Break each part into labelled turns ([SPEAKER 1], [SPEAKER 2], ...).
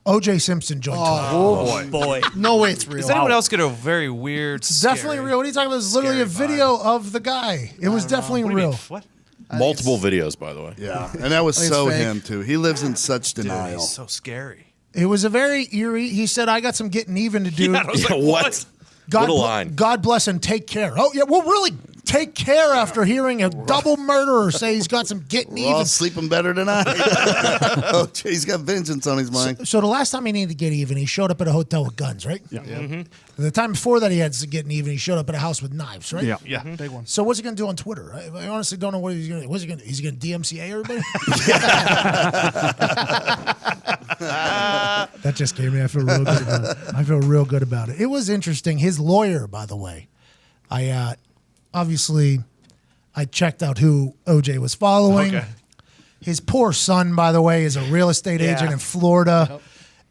[SPEAKER 1] O.J. Simpson joined Twitter.
[SPEAKER 2] Oh, boy.
[SPEAKER 3] No way it's real.
[SPEAKER 4] Does anyone else get a very weird,
[SPEAKER 1] It's definitely real. What are you talking about? There's literally a video of the guy. It was definitely real.
[SPEAKER 4] What?
[SPEAKER 5] Multiple videos, by the way.
[SPEAKER 2] Yeah, and that was so him, too. He lives in such denial.
[SPEAKER 4] Dude, he's so scary.
[SPEAKER 1] It was a very eerie. He said, I got some getting even to do.
[SPEAKER 4] Yeah, I was like,
[SPEAKER 5] What?
[SPEAKER 1] God,
[SPEAKER 5] What a line.
[SPEAKER 1] God bless and take care. Oh, yeah, well, really take care after hearing a double murderer say he's got some getting
[SPEAKER 2] We're all
[SPEAKER 1] even.
[SPEAKER 2] sleeping better tonight. Oh, he's got vengeance on his mind.
[SPEAKER 1] So the last time he needed to get even, he showed up at a hotel with guns, right? Yeah. The time before that he had to get even, he showed up at a house with knives, right?
[SPEAKER 3] Yeah. Big one.
[SPEAKER 1] So what's he going to do on Twitter? I honestly don't know what he's going to do. What's he going to do? Is he going to DMCA everybody? That just gave me. I feel real good about it. I feel real good about it. It was interesting. His lawyer, by the way, obviously I checked out who OJ was following.
[SPEAKER 4] Okay.
[SPEAKER 1] His poor son, by the way, is a real estate agent in Florida. Yep.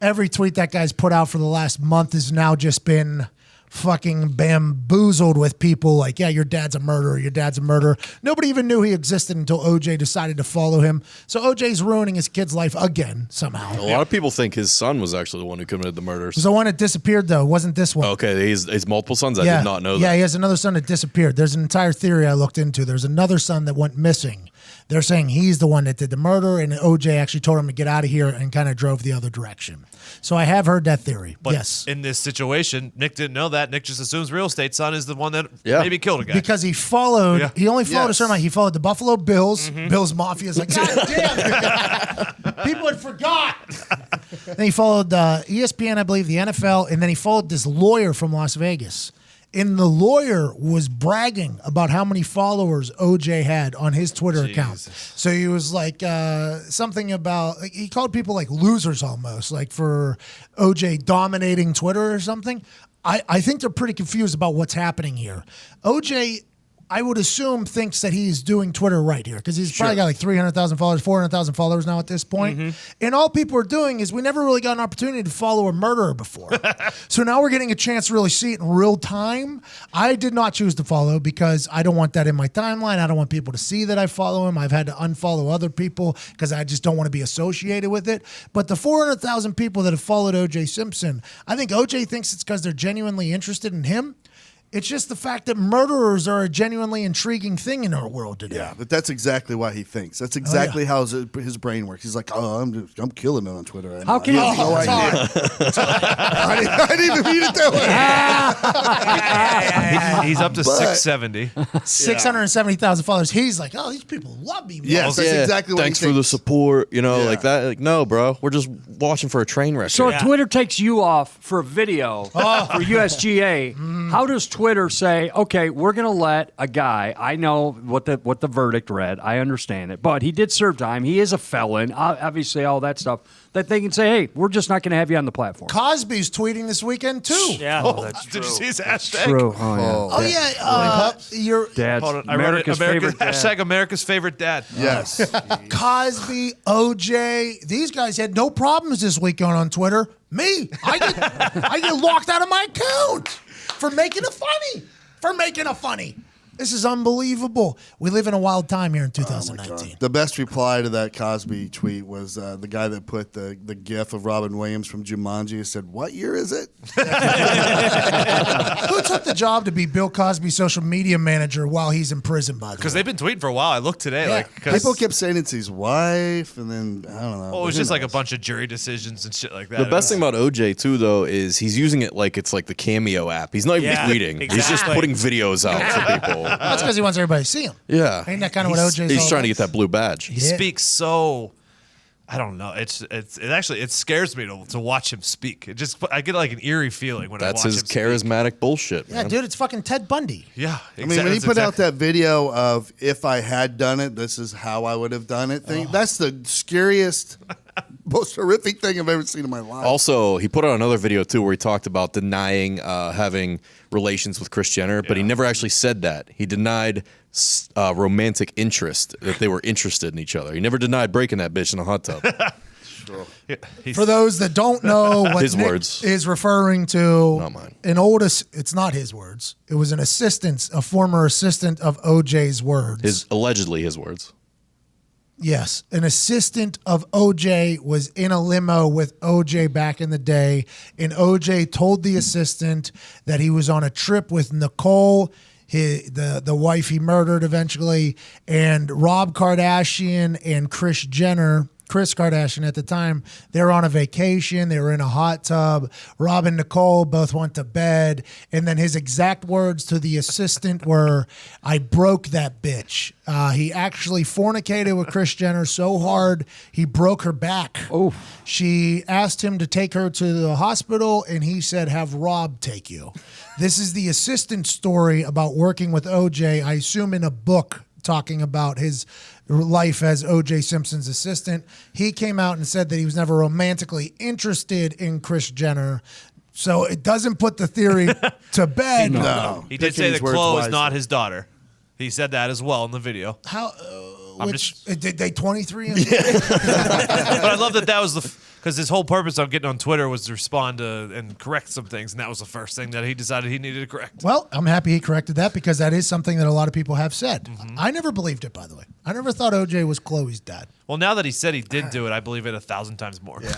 [SPEAKER 1] Every tweet that guy's put out for the last month has now just been fucking bamboozled with people like, yeah, your dad's a murderer, your dad's a murderer. Nobody even knew he existed until OJ decided to follow him. So OJ's ruining his kid's life again somehow.
[SPEAKER 5] A lot of people think his son was actually the one who committed the murders.
[SPEAKER 1] It was the one that disappeared, though. It wasn't this one.
[SPEAKER 5] Okay, he's multiple sons? I did not know that.
[SPEAKER 1] Yeah, he has another son that disappeared. There's an entire theory I looked into. There's another son that went missing. They're saying he's the one that did the murder, and OJ actually told him to get out of here and kind of drove the other direction. So I have heard that theory.
[SPEAKER 4] But
[SPEAKER 1] yes.
[SPEAKER 4] in this situation, Nick didn't know that. Nick just assumes real estate son is the one that maybe killed a guy.
[SPEAKER 1] Because he followed, he only followed a certain amount. He followed the Buffalo Bills. Bills Mafia is like, God damn. People had forgot. Then he followed ESPN, I believe, the NFL, and then he followed this lawyer from Las Vegas. And the lawyer was bragging about how many followers OJ had on his Twitter account. So he was like something about, he called people like losers almost, like for OJ dominating Twitter or something. I think they're pretty confused about what's happening here. OJ, I would assume, thinks that he's doing Twitter right here because he's probably got like 300,000 followers, 400,000 followers now at this point. And all people are doing is we never really got an opportunity to follow a murderer before. So now we're getting a chance to really see it in real time. I did not choose to follow because I don't want that in my timeline. I don't want people to see that I follow him. I've had to unfollow other people because I just don't want to be associated with it. But the 400,000 people that have followed O.J. Simpson, I think O.J. thinks it's because they're genuinely interested in him. It's just the fact that murderers are a genuinely intriguing thing in our world today.
[SPEAKER 2] Yeah, but that's exactly what he thinks. That's exactly how his brain works. He's like, oh, I'm killing it on Twitter.
[SPEAKER 3] How can you?
[SPEAKER 2] No idea. I didn't even mean it that way.
[SPEAKER 4] He's up to 670.
[SPEAKER 1] 670,000 followers. He's like, oh, these people love me.
[SPEAKER 2] Yes, that's exactly what
[SPEAKER 5] Thanks
[SPEAKER 2] he
[SPEAKER 5] for the
[SPEAKER 2] thinks.
[SPEAKER 5] support. Like that. Like, no, bro. We're just watching for a train wreck.
[SPEAKER 3] So if Twitter takes you off for a video for USGA, how does Twitter say, okay, we're going to let a guy, I know what the verdict read, I understand it, but he did serve time, he is a felon, obviously all that stuff, that they can say, hey, we're just not going to have you on the platform.
[SPEAKER 1] Cosby's tweeting this weekend, too.
[SPEAKER 3] Yeah,
[SPEAKER 4] that's true. Did you see his hashtag?
[SPEAKER 3] True. Oh,
[SPEAKER 1] Oh, yeah. Your
[SPEAKER 3] Dad.
[SPEAKER 4] America's favorite dad. Hashtag America's favorite dad.
[SPEAKER 2] Yes.
[SPEAKER 1] Cosby, OJ, these guys had no problems this weekend on Twitter. Me, I get locked out of my account for making it funny. This is unbelievable. We live in a wild time here in 2019.
[SPEAKER 2] The best reply to that Cosby tweet was the guy that put the gif of Robin Williams from Jumanji. He said, what year is it?
[SPEAKER 1] Who took the job to be Bill Cosby's social media manager while he's in prison, by the way?
[SPEAKER 4] Because they've been tweeting for a while. I looked today.
[SPEAKER 1] Yeah.
[SPEAKER 2] People kept saying it's his wife, and then, I don't know.
[SPEAKER 4] Well, it was just like a bunch of jury decisions and shit like that.
[SPEAKER 5] The best thing about OJ, too, though, is he's using it like it's like the Cameo app. He's not even tweeting.
[SPEAKER 4] Exactly.
[SPEAKER 5] He's just putting videos out for people.
[SPEAKER 1] That's because he wants everybody to see him.
[SPEAKER 5] Yeah.
[SPEAKER 1] Ain't that kind of what OJ's
[SPEAKER 5] He's
[SPEAKER 1] all
[SPEAKER 5] trying to
[SPEAKER 1] about?
[SPEAKER 5] get that blue badge.
[SPEAKER 4] He speaks so, I don't know. It scares me to watch him speak. I get like an eerie feeling when I watch him
[SPEAKER 5] That's his
[SPEAKER 4] speak.
[SPEAKER 5] charismatic bullshit,
[SPEAKER 1] Yeah,
[SPEAKER 5] man.
[SPEAKER 1] dude, it's fucking Ted Bundy.
[SPEAKER 4] Yeah,
[SPEAKER 2] I mean, when he put out that video of if I had done it, this is how I would have done it thing, that's the scariest, most horrific thing I've ever seen in my life.
[SPEAKER 5] Also, he put out another video, too, where he talked about denying having relations with Kris Jenner, but he never actually said that. He denied romantic interest, that they were interested in each other. He never denied breaking that bitch in a hot tub.
[SPEAKER 1] For those that don't know what
[SPEAKER 5] His
[SPEAKER 1] Nick
[SPEAKER 5] words.
[SPEAKER 1] is referring to,
[SPEAKER 5] Not mine.
[SPEAKER 1] it's not his words. It was a former assistant of OJ's words.
[SPEAKER 5] Allegedly his words.
[SPEAKER 1] Yes, an assistant of OJ was in a limo with OJ back in the day, and OJ told the assistant that he was on a trip with Nicole, the wife he murdered eventually, and Rob Kardashian and Kris Jenner. Kris Kardashian at the time, they were on a vacation. They were in a hot tub. Rob and Nicole both went to bed. And then his exact words to the assistant were, "I broke that bitch." He actually fornicated with Kris Jenner so hard, he broke her back.
[SPEAKER 3] Oh.
[SPEAKER 1] She asked him to take her to the hospital, and he said, "Have Rob take you." This is the assistant story about working with OJ, I assume in a book talking about his life as O.J. Simpson's assistant. He came out and said that he was never romantically interested in Kris Jenner. So it doesn't put the theory to bed.
[SPEAKER 2] No.
[SPEAKER 4] He did
[SPEAKER 2] Picking
[SPEAKER 4] say
[SPEAKER 2] his
[SPEAKER 4] that
[SPEAKER 2] words
[SPEAKER 4] Chloe is
[SPEAKER 2] wisely.
[SPEAKER 4] not his daughter. He said that as well in the video.
[SPEAKER 1] How?
[SPEAKER 4] I'm
[SPEAKER 1] Which, did they 23?
[SPEAKER 4] But I love that was because his whole purpose of getting on Twitter was to respond to and correct some things, and that was the first thing that he decided he needed to correct.
[SPEAKER 1] Well, I'm happy he corrected that because that is something that a lot of people have said. I never believed it, by the way. I never thought OJ was Chloe's dad.
[SPEAKER 4] Well, now that he said he did do it, I believe it 1,000 times more. Really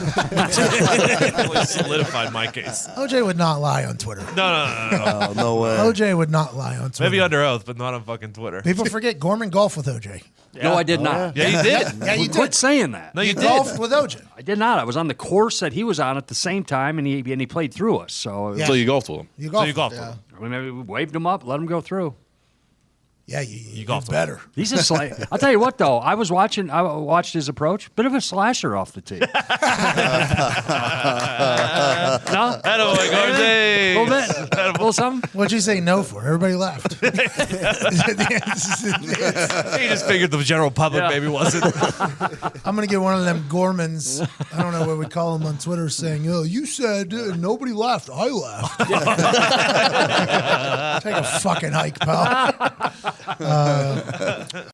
[SPEAKER 4] solidified my case.
[SPEAKER 1] OJ would not lie on Twitter.
[SPEAKER 4] No.
[SPEAKER 2] Oh, no way.
[SPEAKER 1] OJ would not lie on Twitter.
[SPEAKER 4] Maybe under oath, but not on fucking Twitter.
[SPEAKER 1] People forget Gorman golfed with OJ.
[SPEAKER 3] No, I did not.
[SPEAKER 4] Yeah, you did.
[SPEAKER 1] Yeah, you
[SPEAKER 3] Quit
[SPEAKER 1] did.
[SPEAKER 3] saying that.
[SPEAKER 4] No, you did.
[SPEAKER 1] Golfed with OJ.
[SPEAKER 3] I did not. I was on the course that he was on at the same time, and he played through us. So,
[SPEAKER 1] Yeah.
[SPEAKER 5] So you golfed with him.
[SPEAKER 1] You
[SPEAKER 4] So
[SPEAKER 1] golfed.
[SPEAKER 4] you golfed with him.
[SPEAKER 3] I mean, we waved him up, let him go through.
[SPEAKER 1] Yeah, you
[SPEAKER 4] golfed
[SPEAKER 1] golfed better.
[SPEAKER 3] He's a I'll tell you what, though. I watched his approach. Bit of a slasher off the tee. No?
[SPEAKER 4] Hello,
[SPEAKER 3] A little bit. A little something.
[SPEAKER 1] What'd you say no for? Everybody laughed.
[SPEAKER 4] He just figured the general public
[SPEAKER 3] Yeah.
[SPEAKER 4] maybe wasn't.
[SPEAKER 1] I'm going to get one of them Gormans, I don't know what we call them on Twitter, saying, "Oh, you said nobody laughed. I laughed." Take a fucking hike, pal.